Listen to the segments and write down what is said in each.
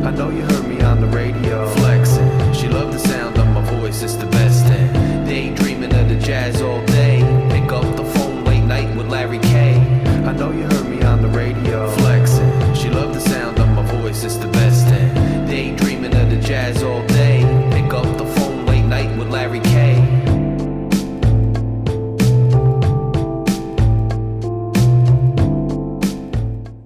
I know you heard me on the radio. Flexing, she loved the sound of my voice, it's the best thing. Daydreaming of the jazz all day. Pick up the phone late night with Larry K. I know you heard me on the radio. Flexing, she loved the sound of my voice, it's the best thing. Daydreaming of the jazz all day. Pick up the phone late night with Larry K.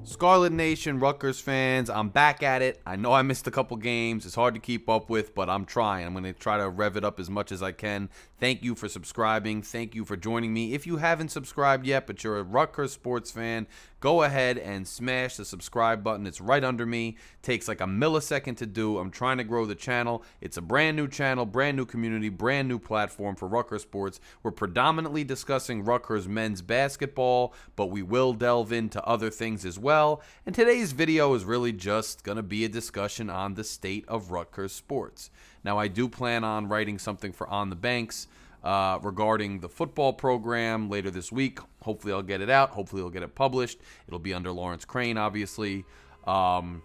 Scarlet Nation, Rutgers fans, I'm back at it. I know I missed a couple games. It's hard to keep up with, but I'm trying. I'm going to try to rev it up as much as I can. Thank you for subscribing. Thank you for joining me. If you haven't subscribed yet, but you're a Rutgers sports fan, go ahead and smash the subscribe button. It's right under me. Takes like a millisecond to do. I'm trying to grow the channel. It's a brand new channel, brand new community, brand new platform for Rutgers sports. We're predominantly discussing Rutgers men's basketball, but we will delve into other things as well. And today's video is really just going to be a discussion on the state of Rutgers sports. Now, I do plan on writing something for On the Banks regarding the football program later this week. Hopefully I'll get it out. Hopefully I'll get it published. It'll be under Lawrence Crane, obviously. And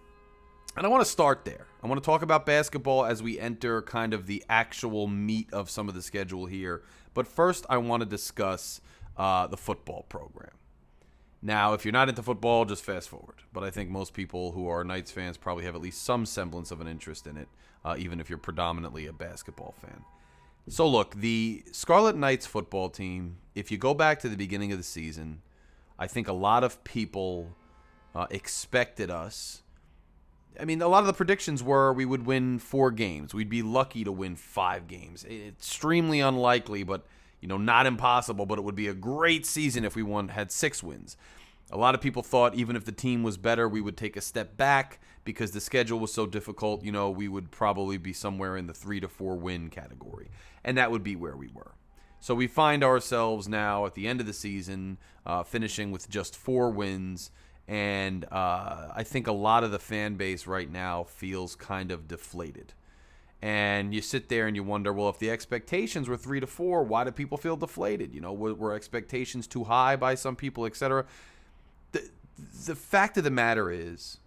I want to start there. I want to talk about basketball as we enter kind of the actual meat of some of the schedule here. But first, I want to discuss the football program. Now, if you're not into football, just fast forward. But I think most people who are Knights fans probably have at least some semblance of an interest in it, even if you're predominantly a basketball fan. So look, the Scarlet Knights football team, if you go back to the beginning of the season, I think a lot of people expected us. I mean, a lot of the predictions were we would win 4 games. We'd be lucky to win 5 games. Extremely unlikely, but not impossible, but it would be a great season if we had 6 wins. A lot of people thought even if the team was better, we would take a step back because the schedule was so difficult. We would probably be somewhere in the 3 to 4 win category, and that would be where we were. So we find ourselves now at the end of the season finishing with just 4 wins, and I think a lot of the fan base right now feels kind of deflated. And you sit there and you wonder, well, if the expectations were 3 to 4, why do people feel deflated? Were expectations too high by some people, etc.? The fact of the matter is,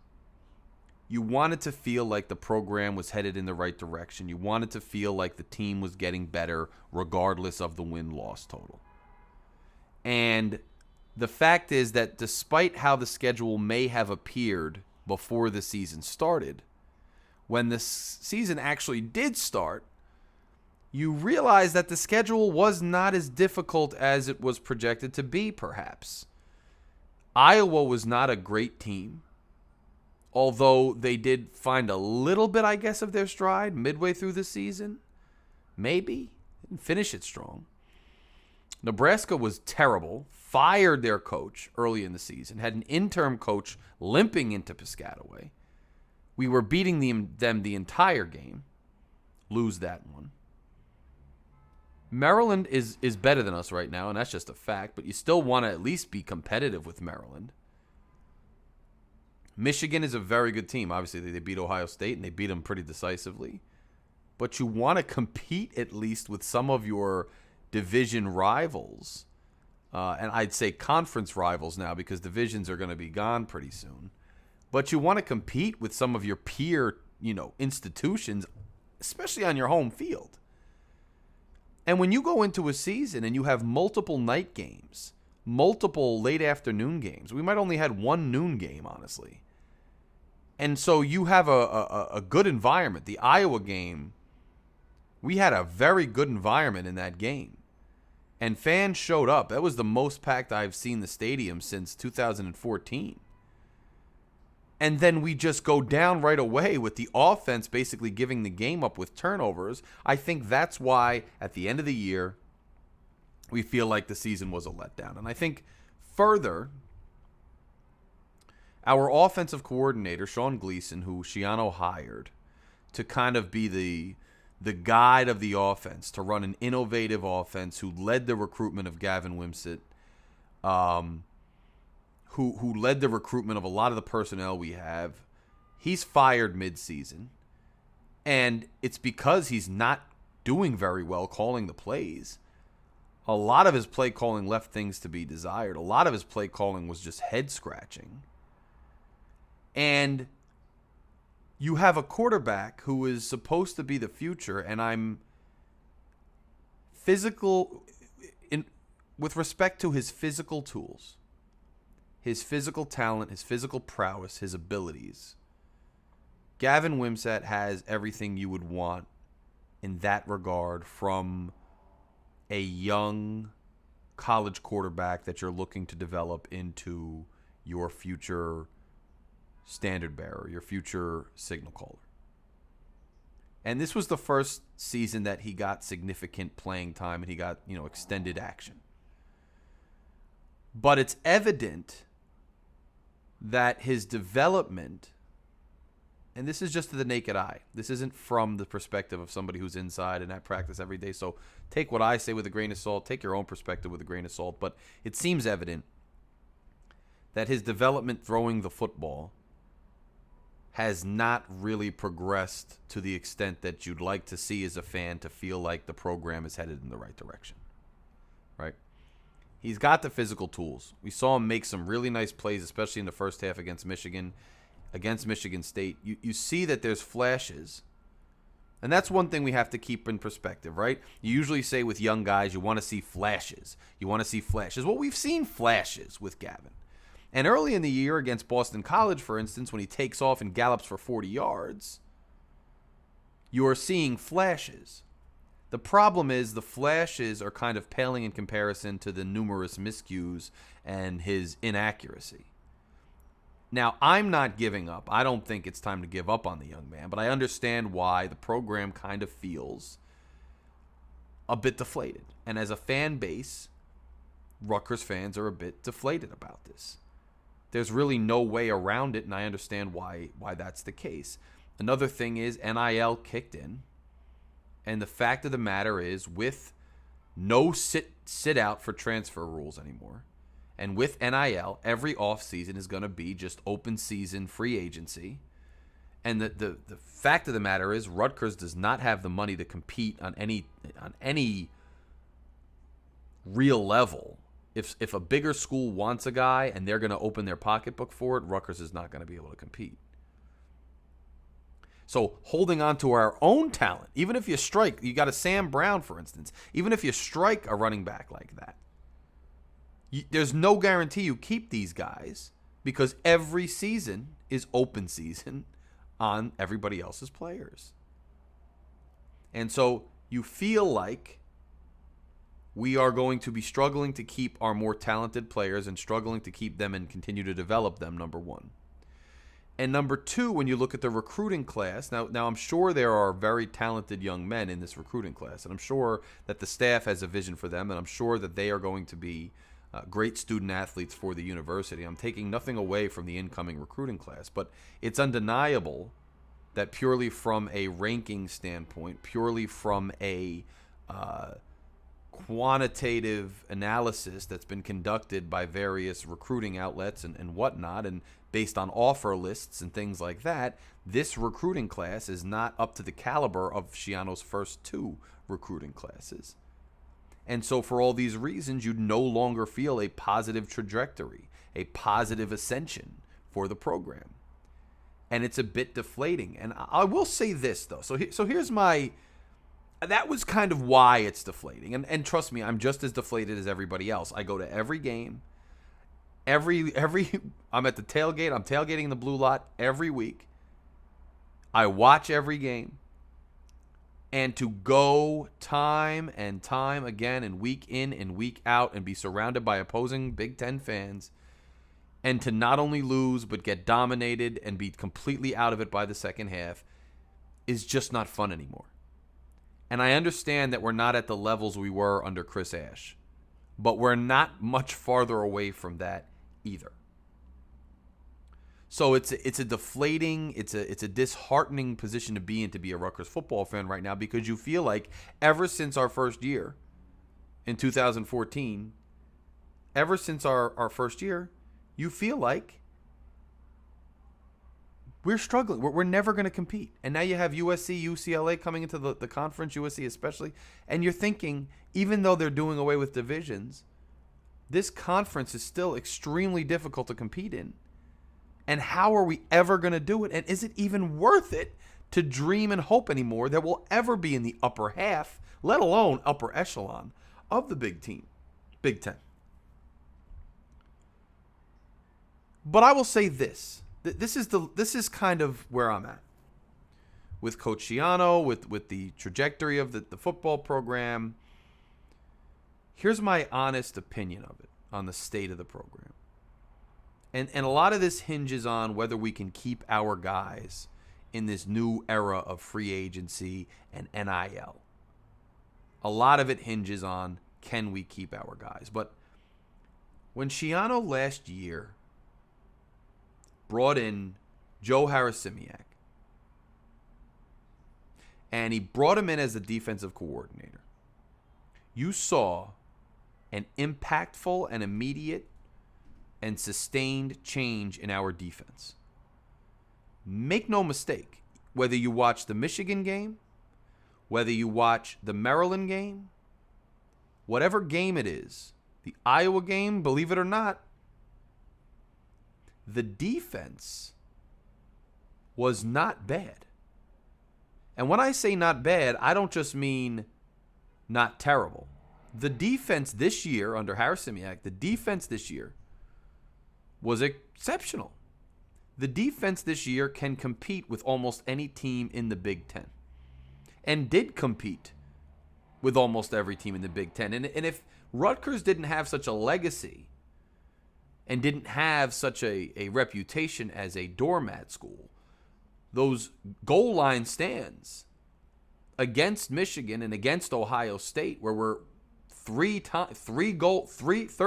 you wanted to feel like the program was headed in the right direction. You wanted to feel like the team was getting better regardless of the win-loss total. And the fact is that despite how the schedule may have appeared before the season started, when the season actually did start, you realize that the schedule was not as difficult as it was projected to be, perhaps. Iowa was not a great team, although they did find a little bit, I guess, of their stride midway through the season. Maybe. Didn't finish it strong. Nebraska was terrible, fired their coach early in the season, had an interim coach limping into Piscataway. We were beating them the entire game. Lose that one. Maryland is better than us right now, and that's just a fact, but you still want to at least be competitive with Maryland. Michigan is a very good team. Obviously, they beat Ohio State, and they beat them pretty decisively. But you want to compete at least with some of your division rivals, and I'd say conference rivals now because divisions are going to be gone pretty soon. But you want to compete with some of your peer, institutions, especially on your home field. And when you go into a season and you have multiple night games, multiple late afternoon games, we might only had 1 noon game, honestly. And so you have a good environment. The Iowa game, we had a very good environment in that game. And fans showed up. That was the most packed I've seen the stadium since 2014. And then we just go down right away with the offense basically giving the game up with turnovers. I think that's why at the end of the year, we feel like the season was a letdown. And I think further, our offensive coordinator, Sean Gleason, who Schiano hired to kind of be the guide of the offense, to run an innovative offense, who led the recruitment of Gavin Wimsatt, who led the recruitment of a lot of the personnel we have, he's fired midseason. And it's because he's not doing very well calling the plays. A lot of his play calling left things to be desired. A lot of his play calling was just head scratching. And you have a quarterback who is supposed to be the future, and I'm with respect to his physical tools, his physical talent, his physical prowess, his abilities. Gavin Wimsatt has everything you would want in that regard from a young college quarterback that you're looking to develop into your future standard bearer, your future signal caller. And this was the first season that he got significant playing time and he got, extended action. But it's evident that his development, and this is just to the naked eye, this isn't from the perspective of somebody who's inside and at practice every day, so take what I say with a grain of salt, take your own perspective with a grain of salt, but it seems evident that his development throwing the football has not really progressed to the extent that you'd like to see as a fan to feel like the program is headed in the right direction, right? He's got the physical tools. We saw him make some really nice plays, especially in the first half against Michigan State. You see that there's flashes, and that's one thing we have to keep in perspective, right? You usually say with young guys, you want to see flashes. Well, we've seen flashes with Gavin. And early in the year against Boston College, for instance, when he takes off and gallops for 40 yards, you are seeing flashes. The problem is the flashes are kind of paling in comparison to the numerous miscues and his inaccuracy. Now, I'm not giving up. I don't think it's time to give up on the young man, but I understand why the program kind of feels a bit deflated. And as a fan base, Rutgers fans are a bit deflated about this. There's really no way around it, and I understand why that's the case. Another thing is NIL kicked in, and the fact of the matter is, with no sit out for transfer rules anymore, and with NIL, every offseason is going to be just open season free agency. And the fact of the matter is, Rutgers does not have the money to compete on any real level. If a bigger school wants a guy and they're going to open their pocketbook for it, Rutgers is not going to be able to compete. So holding on to our own talent, even if you strike, you got a Sam Brown, for instance, even if you strike a running back like that, there's no guarantee you keep these guys because every season is open season on everybody else's players. And so you feel like we are going to be struggling to keep our more talented players and struggling to keep them and continue to develop them, number one. And number two, when you look at the recruiting class, now I'm sure there are very talented young men in this recruiting class, and I'm sure that the staff has a vision for them, and I'm sure that they are going to be great student athletes for the university. I'm taking nothing away from the incoming recruiting class, but it's undeniable that purely from a ranking standpoint, purely from a quantitative analysis that's been conducted by various recruiting outlets and whatnot, and based on offer lists and things like that, this recruiting class is not up to the caliber of Schiano's first two recruiting classes. And so for all these reasons, you no longer feel a positive trajectory, a positive ascension for the program. And it's a bit deflating. And I will say this, though. So here's my... That was kind of why it's deflating. And trust me, I'm just as deflated as everybody else. I go to every game. I'm at the tailgate. I'm tailgating in the blue lot every week. I watch every game. And to go time and time again and week in and week out and be surrounded by opposing Big Ten fans and to not only lose but get dominated and be completely out of it by the second half is just not fun anymore. And I understand that we're not at the levels we were under Chris Ash, but we're not much farther away from that either. So it's a deflating, it's a disheartening position to be in to be a Rutgers football fan right now, because you feel like ever since our first year in 2014, ever since our first year, you feel like we're struggling. We're never going to compete. And now you have USC, UCLA coming into the conference, USC especially, and you're thinking, even though they're doing away with divisions, this conference is still extremely difficult to compete in. And how are we ever going to do it? And is it even worth it to dream and hope anymore that we'll ever be in the upper half, let alone upper echelon of the Big Ten? But I will say this. This is kind of where I'm at. With Coach Schiano, with the trajectory of the football program, here's my honest opinion of it, on the state of the program. And a lot of this hinges on whether we can keep our guys in this new era of free agency and NIL. A lot of it hinges on, can we keep our guys? But when Schiano last year brought in Joe Harasimiak, and he brought him in as the defensive coordinator, you saw an impactful and immediate and sustained change in our defense. Make no mistake, whether you watch the Michigan game, whether you watch the Maryland game, whatever game it is, the Iowa game, believe it or not, the defense was not bad. And when I say not bad, I don't just mean not terrible. The defense this year under Harasimiak, the defense this year was exceptional. The defense this year can compete with almost any team in the Big Ten, and did compete with almost every team in the Big Ten. And if Rutgers didn't have such a legacy and didn't have such a reputation as a doormat school, those goal line stands against Michigan and against Ohio State, where we're third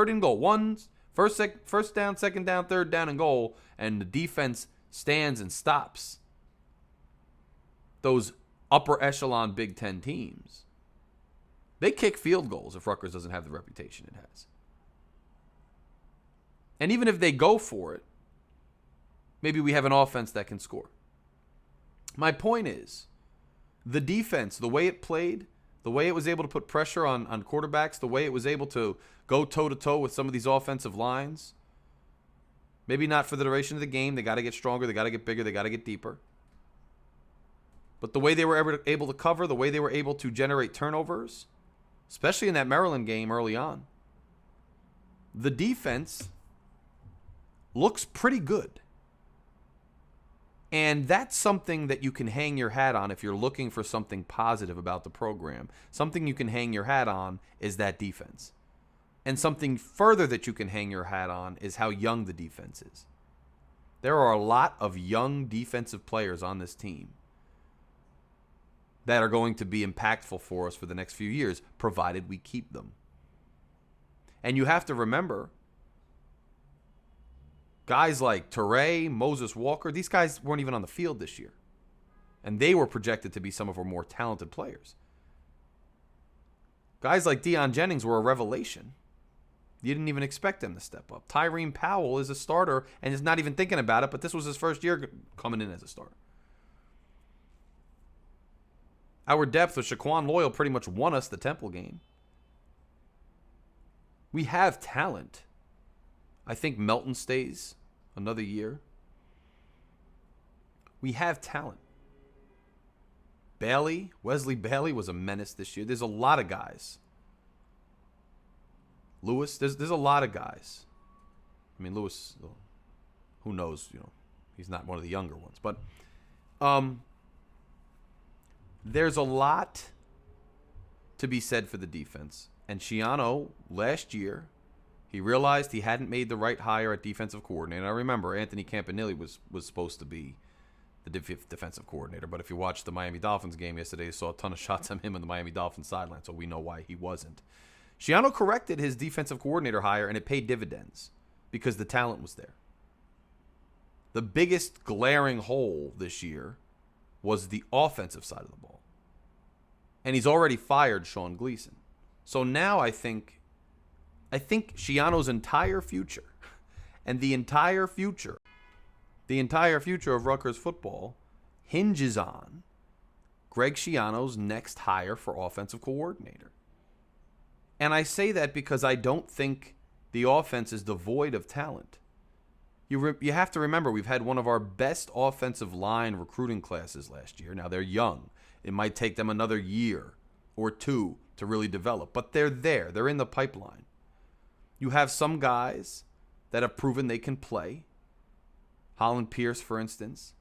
and goal, first down, second down, third down and goal, and the defense stands and stops those upper echelon Big Ten teams. They kick field goals if Rutgers doesn't have the reputation it has. And even if they go for it, maybe we have an offense that can score. My point is, the defense, the way it played, the way it was able to put pressure on quarterbacks, the way it was able to go toe-to-toe with some of these offensive lines, maybe not for the duration of the game. They got to get stronger. They got to get bigger. They got to get deeper. But the way they were able to cover, the way they were able to generate turnovers, especially in that Maryland game early on, the defense looks pretty good. And that's something that you can hang your hat on if you're looking for something positive about the program. Something you can hang your hat on is that defense. And something further that you can hang your hat on is how young the defense is. There are a lot of young defensive players on this team that are going to be impactful for us for the next few years, provided we keep them. And you have to remember, guys like Teray, Moses Walker, these guys weren't even on the field this year. And they were projected to be some of our more talented players. Guys like Deion Jennings were a revelation. You didn't even expect them to step up. Tyreen Powell is a starter and is not even thinking about it, but this was his first year coming in as a starter. Our depth with Shaquan Loyal pretty much won us the Temple game. We have talent. I think Melton stays another year. We have talent. Wesley Bailey was a menace this year. There's a lot of guys. Lewis, there's a lot of guys. I mean, Lewis, who knows, he's not one of the younger ones. But there's a lot to be said for the defense. And Schiano, last year, he realized he hadn't made the right hire at defensive coordinator. I remember Anthony Campanile was supposed to be the defensive coordinator. But if you watched the Miami Dolphins game yesterday, you saw a ton of shots on him on the Miami Dolphins sideline, so we know why he wasn't. Schiano corrected his defensive coordinator hire, and it paid dividends because the talent was there. The biggest glaring hole this year was the offensive side of the ball. And he's already fired Sean Gleason. So now I think Schiano's entire future and the entire future of Rutgers football hinges on Greg Schiano's next hire for offensive coordinator. And I say that because I don't think the offense is devoid of talent. You have to remember, we've had one of our best offensive line recruiting classes last year. Now, they're young. It might take them another year or two to really develop, but they're there. They're in the pipeline. You have some guys that have proven they can play. Holland Pierce, for instance,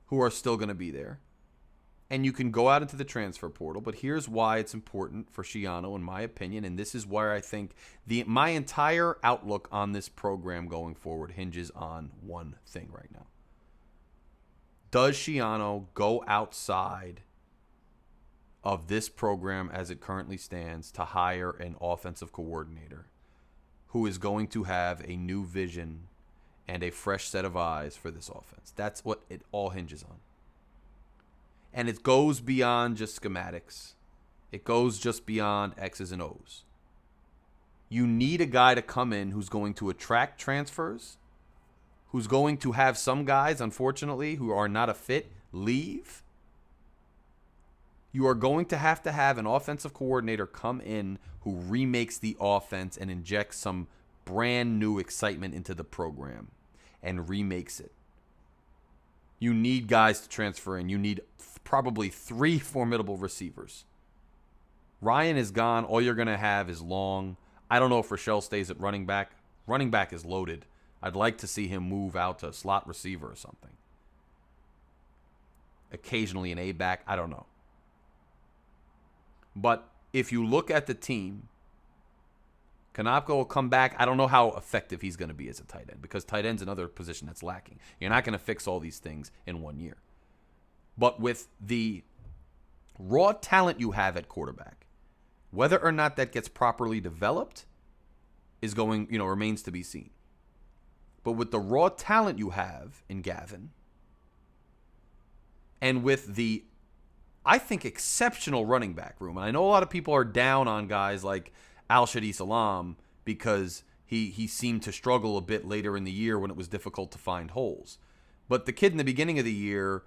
who are still going to be there. And you can go out into the transfer portal, but here's why it's important for Schiano, in my opinion, and this is where I think my entire outlook on this program going forward hinges on one thing right now. Does Schiano go outside of this program as it currently stands to hire an offensive coordinator who is going to have a new vision and a fresh set of eyes for this offense? That's what it all hinges on. And it goes beyond just schematics. It goes just beyond X's and O's. You need a guy to come in who's going to attract transfers, who's going to have some guys, unfortunately, who are not a fit, leave. You are going to have an offensive coordinator come in who remakes the offense and injects some brand new excitement into the program and remakes it. You need guys to transfer in. You need probably 3 formidable receivers. Ryan is gone. All you're going to have is Long. I don't know if Rochelle stays at running back. Running back is loaded. I'd like to see him move out to a slot receiver or something. Occasionally an A-back. I don't know. But if you look at the team, Konopka will come back. I don't know how effective he's going to be as a tight end because tight end's another position that's lacking. You're not going to fix all these things in 1 year. But with the raw talent you have at quarterback, whether or not that gets properly developed is remains to be seen. But with the raw talent you have in Gavin, and with the, I think, exceptional running back room, and I know a lot of people are down on guys like Al-Shadi Salam because he seemed to struggle a bit later in the year when it was difficult to find holes. But the kid in the beginning of the year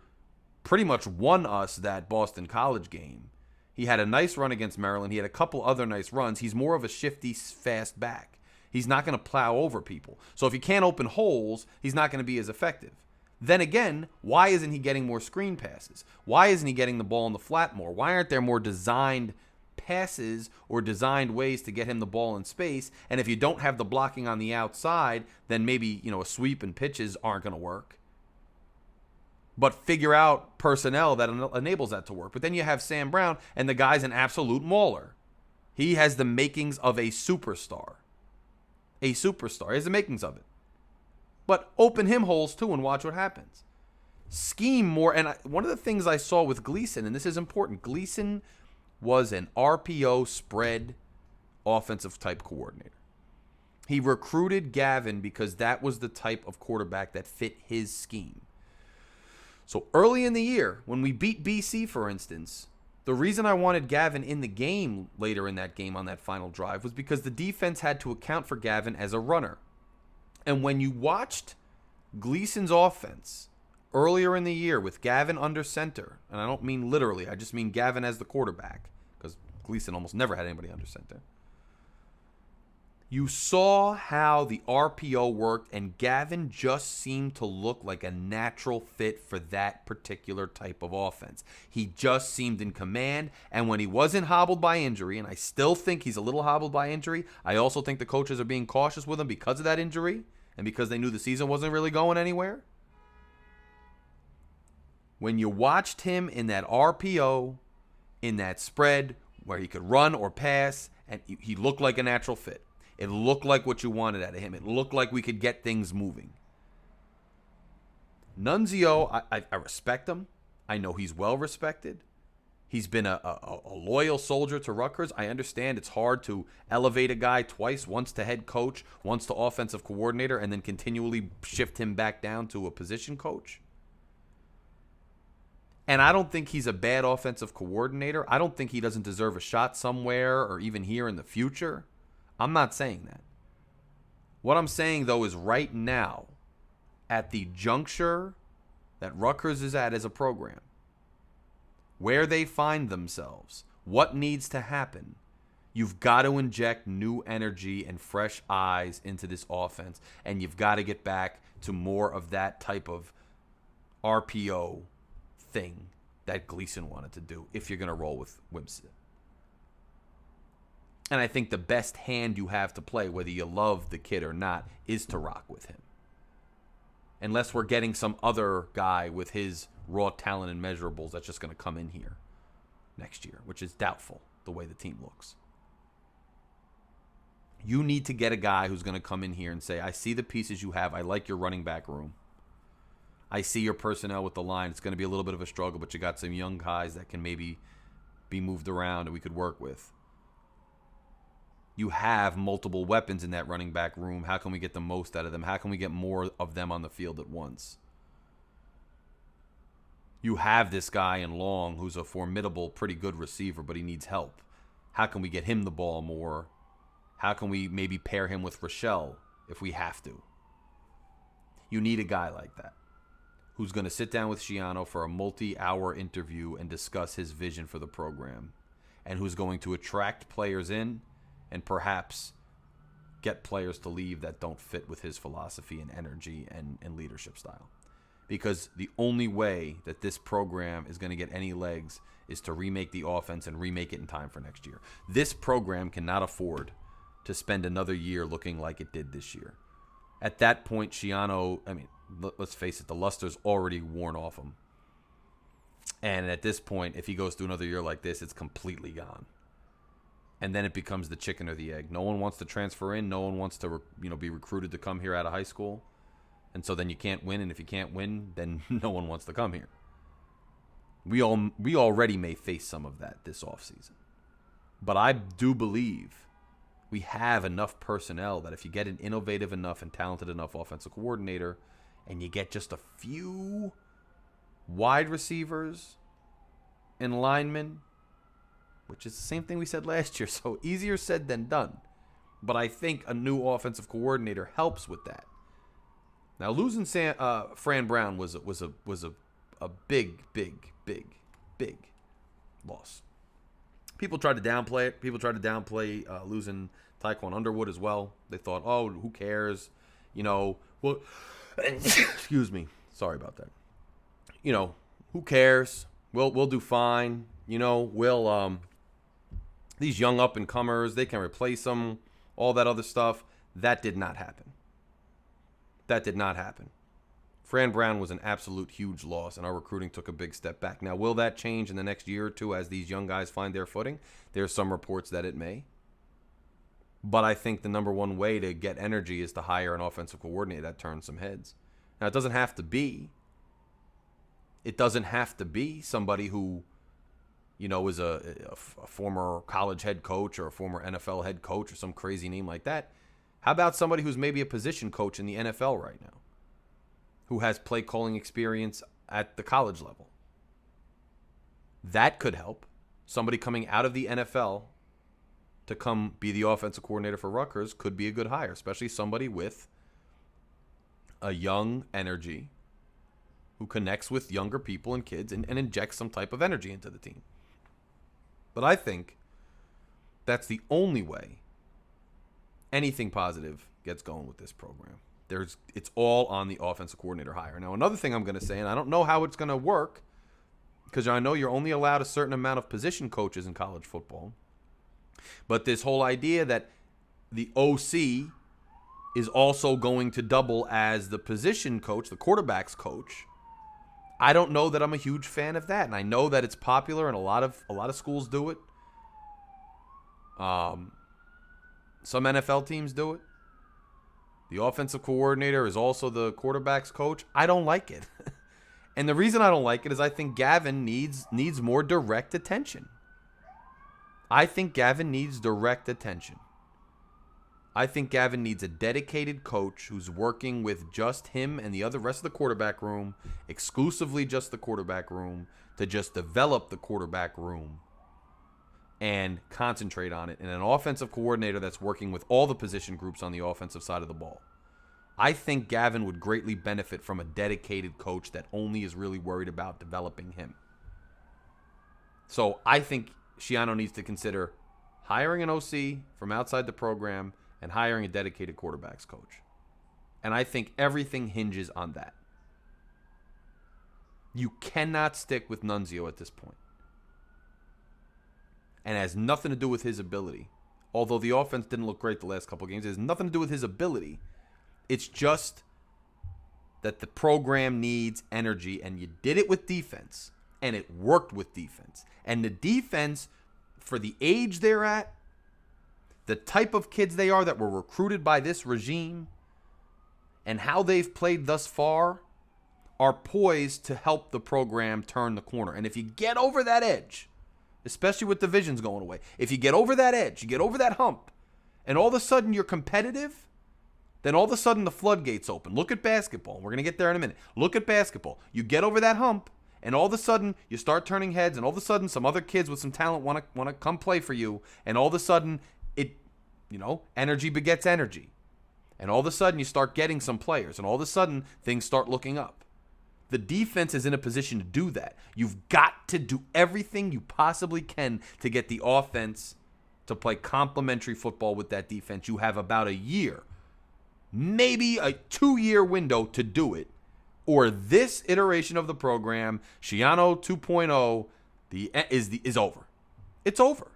pretty much won us that Boston College game. He had a nice run against Maryland. He had a couple other nice runs. He's more of a shifty, fast back. He's not going to plow over people. So if you can't open holes, he's not going to be as effective. Then again, why isn't he getting more screen passes? Why isn't he getting the ball in the flat more? Why aren't there more designed passes or designed ways to get him the ball in space? And if you don't have the blocking on the outside, then maybe, a sweep and pitches aren't going to work. But figure out personnel that enables that to work. But then you have Sam Brown, and the guy's an absolute mauler. He has the makings of a superstar. A superstar. He has the makings of it. But open him holes too and watch what happens. Scheme more. And one of the things I saw with Gleason, and this is important, Gleason was an RPO spread offensive type coordinator. He recruited Gavin because that was the type of quarterback that fit his scheme. So early in the year, when we beat BC, for instance, the reason I wanted Gavin in the game later in that game on that final drive was because the defense had to account for Gavin as a runner. And when you watched Gleason's offense earlier in the year with Gavin under center, and I don't mean literally, I just mean Gavin as the quarterback, because Gleason almost never had anybody under center. You saw how the RPO worked, and Gavin just seemed to look like a natural fit for that particular type of offense. He just seemed in command, and when he wasn't hobbled by injury, and I still think he's a little hobbled by injury, I also think the coaches are being cautious with him because of that injury, and because they knew the season wasn't really going anywhere. When you watched him in that RPO, in that spread, where he could run or pass, and he looked like a natural fit. It looked like what you wanted out of him. It looked like we could get things moving. Nunzio, I respect him. I know he's well respected. He's been a loyal soldier to Rutgers. I understand it's hard to elevate a guy twice, once to head coach, once to offensive coordinator, and then continually shift him back down to a position coach. And I don't think he's a bad offensive coordinator. I don't think he doesn't deserve a shot somewhere or even here in the future. I'm not saying that. What I'm saying, though, is right now, at the juncture that Rutgers is at as a program, where they find themselves, what needs to happen, You've got to inject new energy and fresh eyes into this offense, and you've got to get back to more of that type of RPO thing that Gleason wanted to do if you're going to roll with Wimsatt. And I think the best hand you have to play, whether you love the kid or not, is to rock with him. Unless we're getting some other guy with his raw talent and measurables that's just going to come in here next year, which is doubtful the way the team looks. You need to get a guy who's going to come in here and say, I see the pieces you have. I like your running back room. I see your personnel with the line. It's going to be a little bit of a struggle, but you got some young guys that can maybe be moved around and we could work with. You have multiple weapons in that running back room. How can we get the most out of them? How can we get more of them on the field at once? You have this guy in Long who's a formidable, pretty good receiver, but he needs help. How can we get him the ball more? How can we maybe pair him with Rochelle if we have to? You need a guy like that who's going to sit down with Schiano for a multi-hour interview and discuss his vision for the program, and who's going to attract players in and perhaps get players to leave that don't fit with his philosophy and energy and leadership style. Because the only way that this program is going to get any legs is to remake the offense and remake it in time for next year. This program cannot afford to spend another year looking like it did this year. At that point, Schiano, let's face it, the luster's already worn off him. And at this point, if he goes through another year like this, it's completely gone. And then it becomes the chicken or the egg. No one wants to transfer in. No one wants to be recruited to come here out of high school. And so then you can't win. And if you can't win, then no one wants to come here. We already may face some of that this offseason. But I do believe we have enough personnel that if you get an innovative enough and talented enough offensive coordinator and you get just a few wide receivers and linemen, which is the same thing we said last year, so easier said than done. But I think a new offensive coordinator helps with that. Now, losing Fran Brown was a big loss. People tried to downplay it. People tried to downplay losing Tyquan Underwood as well. They thought, oh, who cares? Well, excuse me. Sorry about that. Who cares? We'll do fine. These young up-and-comers, they can replace them, all that other stuff. That did not happen. Fran Brown was an absolute huge loss, and our recruiting took a big step back. Now, will that change in the next year or two as these young guys find their footing? There's some reports that it may. But I think the number one way to get energy is to hire an offensive coordinator that turns some heads. Now, it doesn't have to be somebody who is a former college head coach or a former NFL head coach or some crazy name like that. How about somebody who's maybe a position coach in the NFL right now, who has play calling experience at the college level? That could help. Somebody coming out of the NFL to come be the offensive coordinator for Rutgers could be a good hire, especially somebody with a young energy who connects with younger people and kids and injects some type of energy into the team. But I think that's the only way anything positive gets going with this program. It's all on the offensive coordinator hire. Now, another thing I'm going to say, and I don't know how it's going to work, because I know you're only allowed a certain amount of position coaches in college football, but this whole idea that the OC is also going to double as the position coach, the quarterback's coach, I don't know that I'm a huge fan of that. And I know that it's popular and a lot of schools do it. Some NFL teams do it. The offensive coordinator is also the quarterback's coach. I don't like it. And the reason I don't like it is I think Gavin needs more direct attention. I think Gavin needs a dedicated coach who's working with just him and the rest of the quarterback room, exclusively just the quarterback room, to just develop the quarterback room and concentrate on it, and an offensive coordinator that's working with all the position groups on the offensive side of the ball. I think Gavin would greatly benefit from a dedicated coach that only is really worried about developing him. So I think Schiano needs to consider hiring an OC from outside the program and hiring a dedicated quarterbacks coach. And I think everything hinges on that. You cannot stick with Nunzio at this point. And it has nothing to do with his ability. Although the offense didn't look great the last couple of games, it has nothing to do with his ability. It's just that the program needs energy, and you did it with defense, and it worked with defense. And the defense, for the age they're at, the type of kids they are that were recruited by this regime, and how they've played thus far, are poised to help the program turn the corner. And if you get over that edge, especially with divisions going away, if you get over that edge, you get over that hump, and all of a sudden you're competitive, then all of a sudden the floodgates open. Look at basketball. We're going to get there in a minute. Look at basketball. You get over that hump, and all of a sudden you start turning heads, and all of a sudden some other kids with some talent want to come play for you, and all of a sudden energy begets energy. And all of a sudden you start getting some players, and all of a sudden things start looking up. The defense is in a position to do that. You've got to do everything you possibly can to get the offense to play complementary football with that defense. You have about a year, maybe a 2-year window to do it, or this iteration of the program, Schiano 2.0, is over. It's over.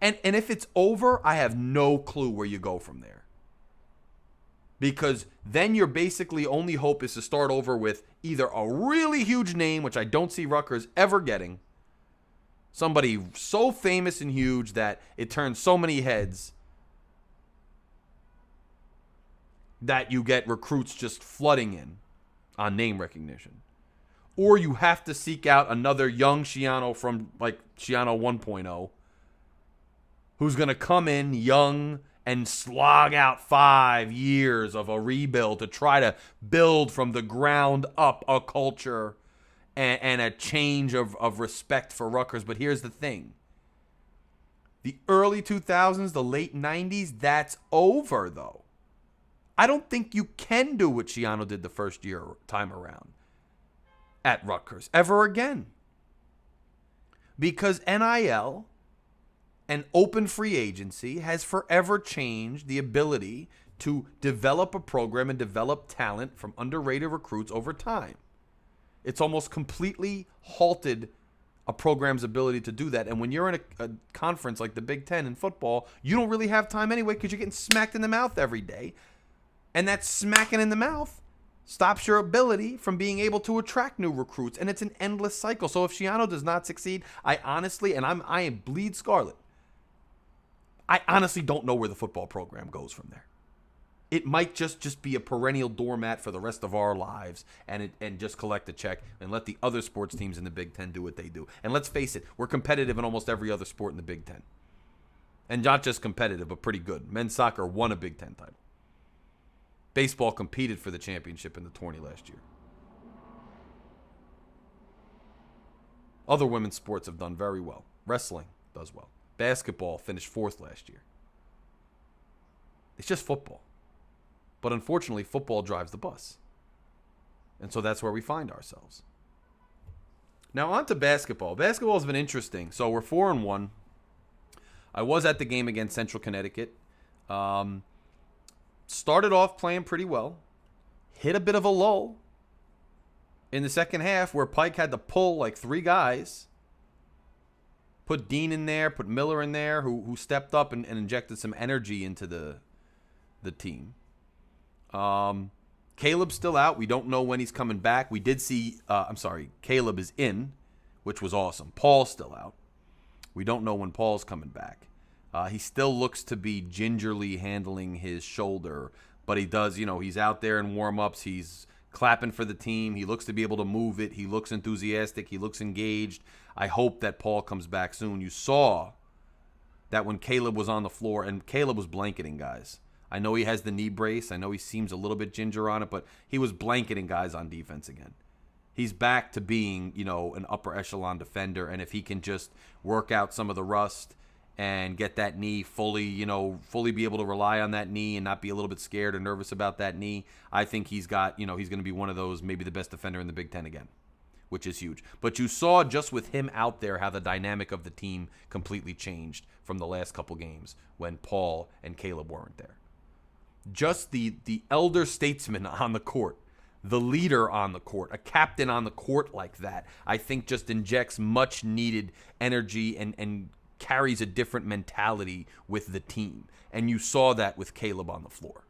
And if it's over, I have no clue where you go from there. Because then your basically only hope is to start over with either a really huge name, which I don't see Rutgers ever getting, somebody so famous and huge that it turns so many heads that you get recruits just flooding in on name recognition. Or you have to seek out another young Schiano from like Schiano 1.0 who's going to come in young and slog out 5 years of a rebuild to try to build from the ground up a culture and a change of respect for Rutgers. But here's the thing. The early 2000s, the late 90s, that's over, though. I don't think you can do what Schiano did the first time around at Rutgers ever again. Because NIL and open free agency has forever changed the ability to develop a program and develop talent from underrated recruits over time. It's almost completely halted a program's ability to do that. And when you're in a conference like the Big Ten in football, you don't really have time anyway because you're getting smacked in the mouth every day. And that smacking in the mouth stops your ability from being able to attract new recruits. And it's an endless cycle. So if Schiano does not succeed, I honestly, and I bleed scarlet, I honestly don't know where the football program goes from there. It might just be a perennial doormat for the rest of our lives and just collect a check and let the other sports teams in the Big Ten do what they do. And let's face it, we're competitive in almost every other sport in the Big Ten. And not just competitive, but pretty good. Men's soccer won a Big Ten title. Baseball competed for the championship in the tourney last year. Other women's sports have done very well. Wrestling does well. Basketball finished 4th last year. It's just football. But unfortunately, football drives the bus. And so that's where we find ourselves. Now on to basketball. Basketball has been interesting. So we're 4-1. I was at the game against Central Connecticut. Started off playing pretty well. Hit a bit of a lull in the second half where Pike had to pull like 3 guys. Put Dean in there, put Miller in there, who stepped up and injected some energy into the team. Caleb's still out. We don't know when he's coming back. We did see, Caleb is in, which was awesome. Paul's still out. We don't know when Paul's coming back. He still looks to be gingerly handling his shoulder, but he does, he's out there in warm-ups. He's clapping for the team. He looks to be able to move it. He looks enthusiastic. He looks engaged. I hope that Paul comes back soon. You saw that when Caleb was on the floor, and Caleb was blanketing guys. I know he has the knee brace. I know he seems a little bit ginger on it, but he was blanketing guys on defense again. He's back to being, an upper echelon defender, and if he can just work out some of the rust and get that knee fully be able to rely on that knee and not be a little bit scared or nervous about that knee, I think he's going to be one of those, maybe the best defender in the Big Ten again. which is huge. But you saw just with him out there how the dynamic of the team completely changed from the last couple games when Paul and Caleb weren't there. Just the elder statesman on the court, the leader on the court, a captain on the court like that, I think just injects much needed energy and carries a different mentality with the team. And you saw that with Caleb on the floor.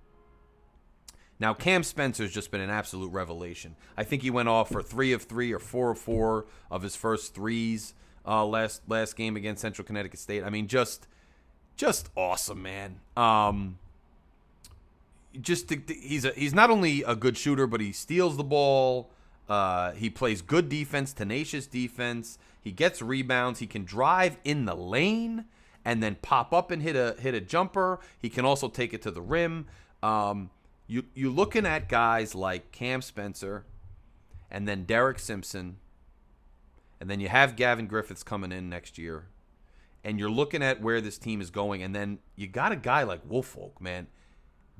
Now, Cam Spencer's just been an absolute revelation. I think he went off for 3 of 3 or 4 of 4 of his first threes last game against Central Connecticut State. I mean, just awesome, man. He's not only a good shooter, but he steals the ball. He plays good defense, tenacious defense. He gets rebounds. He can drive in the lane and then pop up and hit a jumper. He can also take it to the rim. You're looking at guys like Cam Spencer and then Derek Simpson, and then you have Gavin Griffiths coming in next year, and you're looking at where this team is going, and then you got a guy like Woolfolk, man.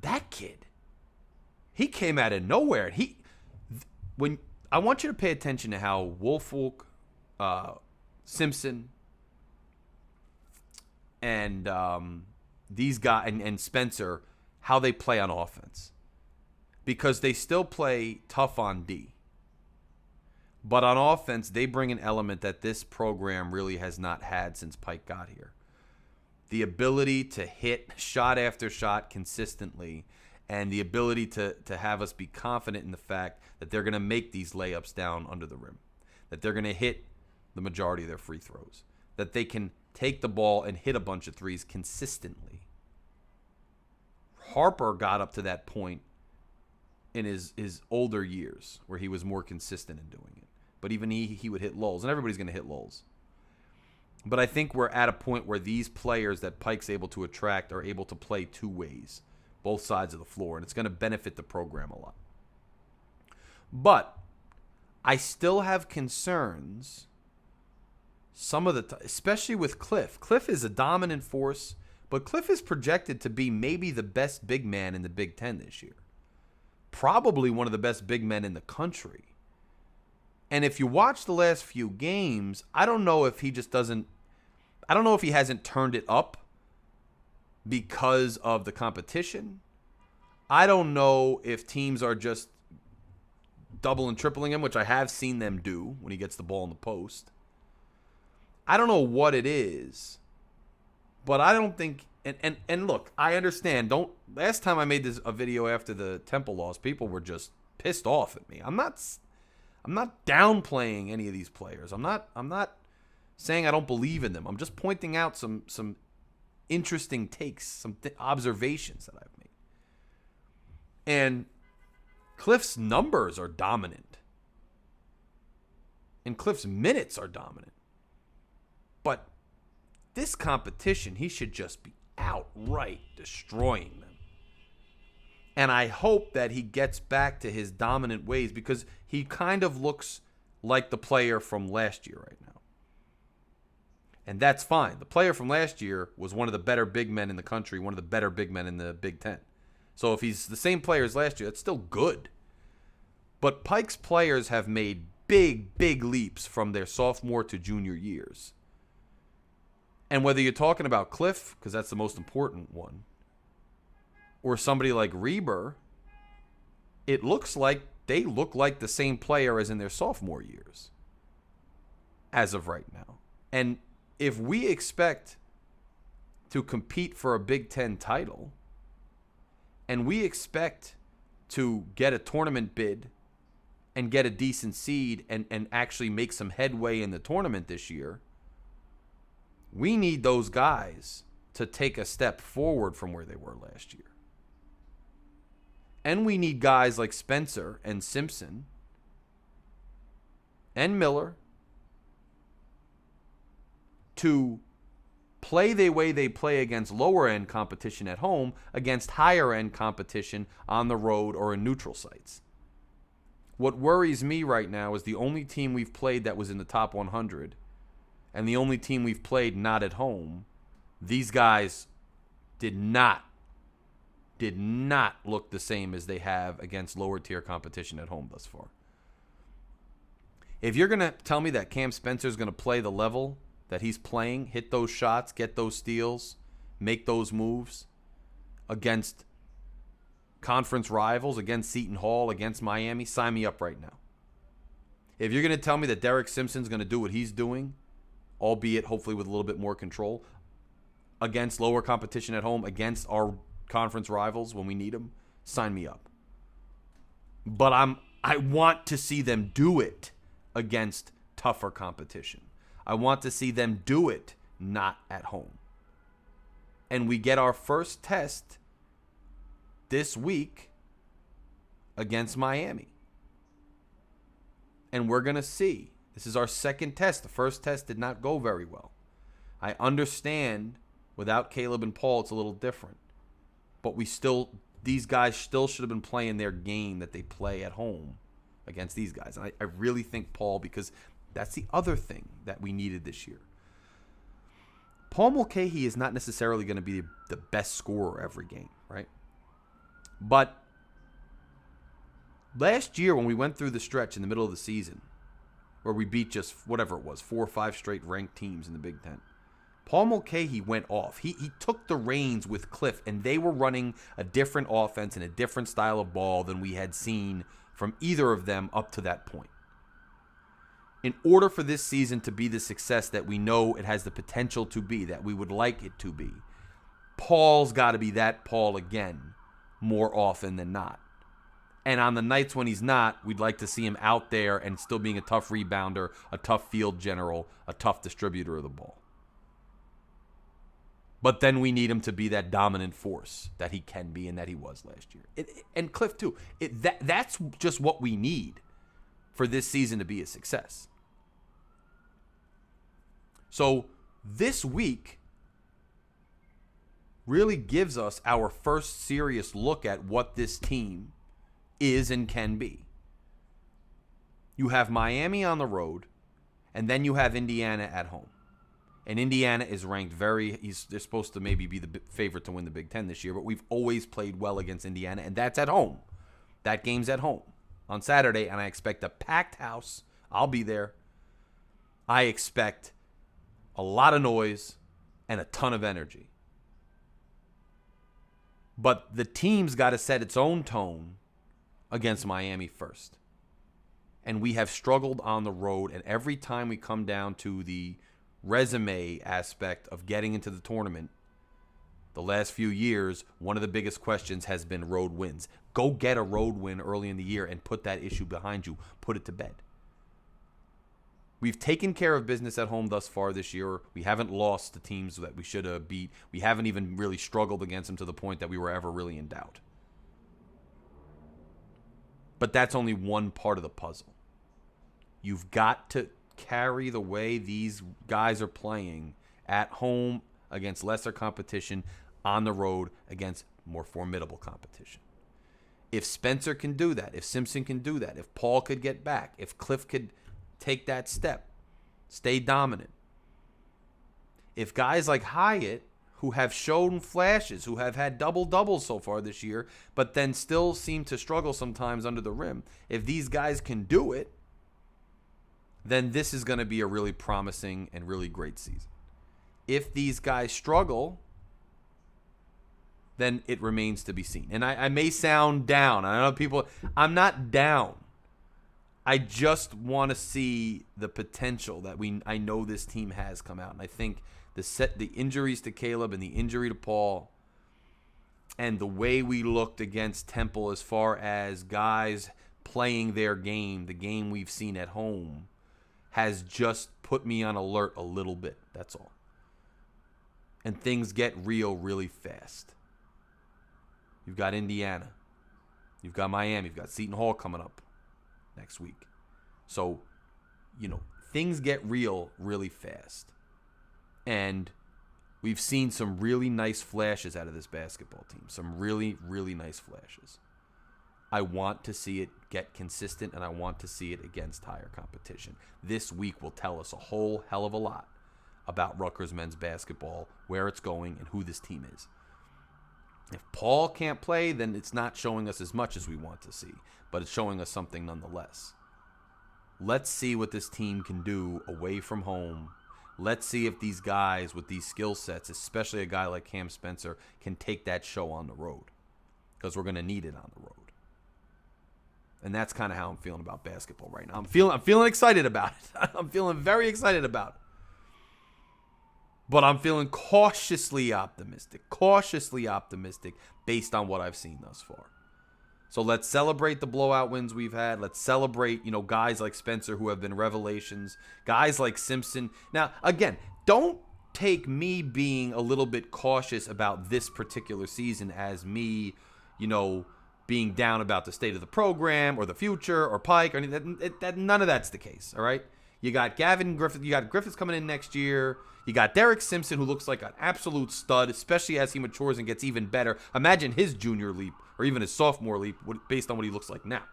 That kid, he came out of nowhere. I want you to pay attention to how Woolfolk, Simpson, and these guys and Spencer, how they play on offense. Because they still play tough on D. But on offense, they bring an element that this program really has not had since Pike got here. The ability to hit shot after shot consistently, and the ability to have us be confident in the fact that they're going to make these layups down under the rim, that they're going to hit the majority of their free throws, that they can take the ball and hit a bunch of threes consistently. Harper got up to that point in his older years where he was more consistent in doing it. But even he would hit lulls, and everybody's going to hit lulls. But I think we're at a point where these players that Pike's able to attract are able to play two ways, both sides of the floor, and it's going to benefit the program a lot. But I still have concerns especially with Cliff. Cliff is a dominant force, but Cliff is projected to be maybe the best big man in the Big Ten this year. Probably one of the best big men in the country. And if you watch the last few games, I don't know if he hasn't turned it up because of the competition. I don't know if teams are just double and tripling him, which I have seen them do when he gets the ball in the post. I don't know what it is, but I don't think and look, I understand. Last time I made a video after the Temple loss, people were just pissed off at me. I'm not downplaying any of these players. I'm not saying I don't believe in them. I'm just pointing out some interesting takes, some observations that I've made. And Cliff's numbers are dominant. And Cliff's minutes are dominant. But this competition, he should just be outright destroying them. And I hope that he gets back to his dominant ways, because he kind of looks like the player from last year right now. And that's fine. The player from last year was one of the better big men in the country, one of the better big men in the Big Ten. So if he's the same player as last year, that's still good. But Pike's players have made big, big leaps from their sophomore to junior years. And whether you're talking about Cliff, because that's the most important one, or somebody like Reber, it looks like they look like the same player as in their sophomore years as of right now. And if we expect to compete for a Big Ten title, and we expect to get a tournament bid and get a decent seed and actually make some headway in the tournament this year, we need those guys to take a step forward from where they were last year. And we need guys like Spencer and Simpson and Miller to play the way they play against lower-end competition at home against higher-end competition on the road or in neutral sites. What worries me right now is the only team we've played that was in the top 100 and the only team we've played not at home, these guys did not look the same as they have against lower-tier competition at home thus far. If you're going to tell me that Cam Spencer's going to play the level that he's playing, hit those shots, get those steals, make those moves against conference rivals, against Seton Hall, against Miami, sign me up right now. If you're going to tell me that Derek Simpson's going to do what he's doing, albeit hopefully with a little bit more control, against lower competition at home, against our conference rivals when we need them, sign me up. But I want to see them do it against tougher competition. I want to see them do it not at home. And we get our first test this week against Miami. And we're going to see. This is our second test. The first test did not go very well. I understand without Caleb and Paul, it's a little different. But these guys still should have been playing their game that they play at home against these guys. And I really think Paul, because that's the other thing that we needed this year. Paul Mulcahy is not necessarily going to be the best scorer every game, right? But last year when we went through the stretch in the middle of the season, where we beat just whatever it was, 4 or 5 straight ranked teams in the Big Ten, Paul Mulcahy went off. He took the reins with Cliff, and they were running a different offense and a different style of ball than we had seen from either of them up to that point. In order for this season to be the success that we know it has the potential to be, that we would like it to be, Paul's got to be that Paul again more often than not. And on the nights when he's not, we'd like to see him out there and still being a tough rebounder, a tough field general, a tough distributor of the ball. But then we need him to be that dominant force that he can be and that he was last year. And Cliff, too. That's just what we need for this season to be a success. So this week really gives us our first serious look at what this team is and can be. You have Miami on the road, and then you have Indiana at home. And Indiana is ranked they're supposed to maybe be the favorite to win the Big Ten this year, but we've always played well against Indiana, and that's at home. That game's at home on Saturday, and I expect a packed house. I'll be there. I expect a lot of noise and a ton of energy. But the team's got to set its own tone against Miami first. And we have struggled on the road, and every time we come down to the resume aspect of getting into the tournament, the last few years, one of the biggest questions has been road wins. Go get a road win early in the year and put that issue behind you. Put it to bed. We've taken care of business at home thus far this year. We haven't lost the teams that we should have beat. We haven't even really struggled against them to the point that we were ever really in doubt. But that's only one part of the puzzle. You've got to carry the way these guys are playing at home against lesser competition, on the road against more formidable competition. If Spencer can do that, if Simpson can do that, if Paul could get back, if Cliff could take that step, stay dominant. If guys like Hyatt, who have shown flashes, who have had double-doubles so far this year, but then still seem to struggle sometimes under the rim, if these guys can do it, then this is going to be a really promising and really great season. If these guys struggle, then it remains to be seen. And I may sound down. I know people, I'm not down. I just want to see the potential that I know this team has come out. And I think the injuries to Caleb and the injury to Paul and the way we looked against Temple as far as guys playing their game, the game we've seen at home, has just put me on alert a little bit. That's all. And things get real really fast. You've got Indiana. You've got Miami. You've got Seton Hall coming up next week. So, things get real really fast. And we've seen some really nice flashes out of this basketball team. Some really, really nice flashes. I want to see it get consistent, and I want to see it against higher competition. This week will tell us a whole hell of a lot about Rutgers men's basketball, where it's going, and who this team is. If Paul can't play, then it's not showing us as much as we want to see, but it's showing us something nonetheless. let's see what this team can do away from home. Let's see if these guys with these skill sets, especially a guy like Cam Spencer, can take that show on the road, because we're going to need it on the road. And that's kind of how I'm feeling about basketball right now. I'm feeling excited about it. I'm feeling very excited about it. But I'm feeling cautiously optimistic based on what I've seen thus far. So let's celebrate the blowout wins we've had. Let's celebrate, guys like Spencer who have been revelations, guys like Simpson. Now, again, don't take me being a little bit cautious about this particular season as me, being down about the state of the program or the future or Pike or anything. None of that's the case, all right? You got Gavin Griffith. You got Griffiths coming in next year. You got Derek Simpson, who looks like an absolute stud, especially as he matures and gets even better. Imagine his junior leap or even his sophomore leap based on what he looks like now.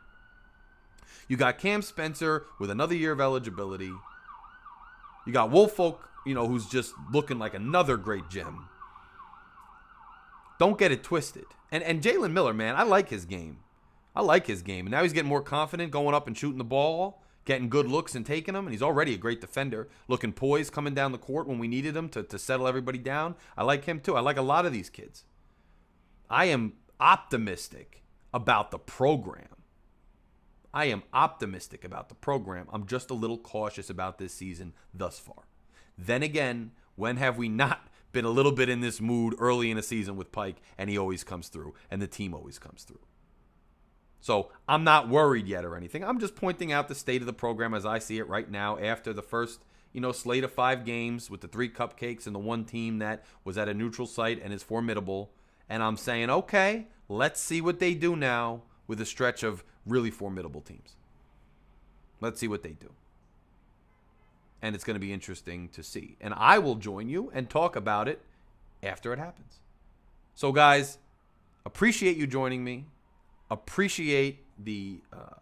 You got Cam Spencer with another year of eligibility. You got Woolfolk, who's just looking like another great gem. Don't get it twisted. And Jalen Miller, man, I like his game. And now he's getting more confident going up and shooting the ball, getting good looks and taking them. And he's already a great defender, looking poised, coming down the court when we needed him to settle everybody down. I like him too. I like a lot of these kids. I am optimistic about the program. I'm just a little cautious about this season thus far. Then again, when have we not been a little bit in this mood early in a season with Pike, and he always comes through, and the team always comes through? So I'm not worried yet or anything. I'm just pointing out the state of the program as I see it right now after the first, slate of 5 games with the 3 cupcakes and the one team that was at a neutral site and is formidable. And I'm saying, okay, let's see what they do now with a stretch of really formidable teams. Let's see what they do. And it's going to be interesting to see. And I will join you and talk about it after it happens. So, guys, appreciate you joining me. Appreciate the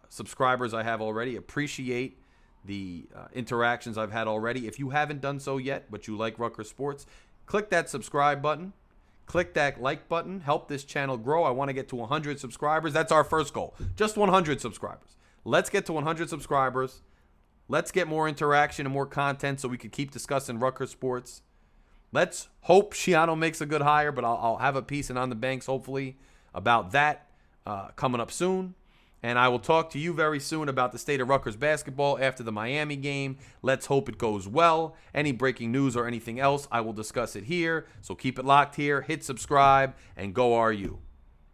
subscribers I have already. Appreciate the interactions I've had already. If you haven't done so yet, but you like Rutgers Sports, click that subscribe button. Click that like button. Help this channel grow. I want to get to 100 subscribers. That's our first goal. Just 100 subscribers. Let's get to 100 subscribers. Let's get more interaction and more content so we can keep discussing Rutgers Sports. Let's hope Schiano makes a good hire, but I'll have a piece and on the banks, hopefully, about that coming up soon. And I will talk to you very soon about the state of Rutgers basketball after the Miami game. Let's hope it goes well. Any breaking news or anything else, I will discuss it here. So keep it locked here. Hit subscribe and go RU.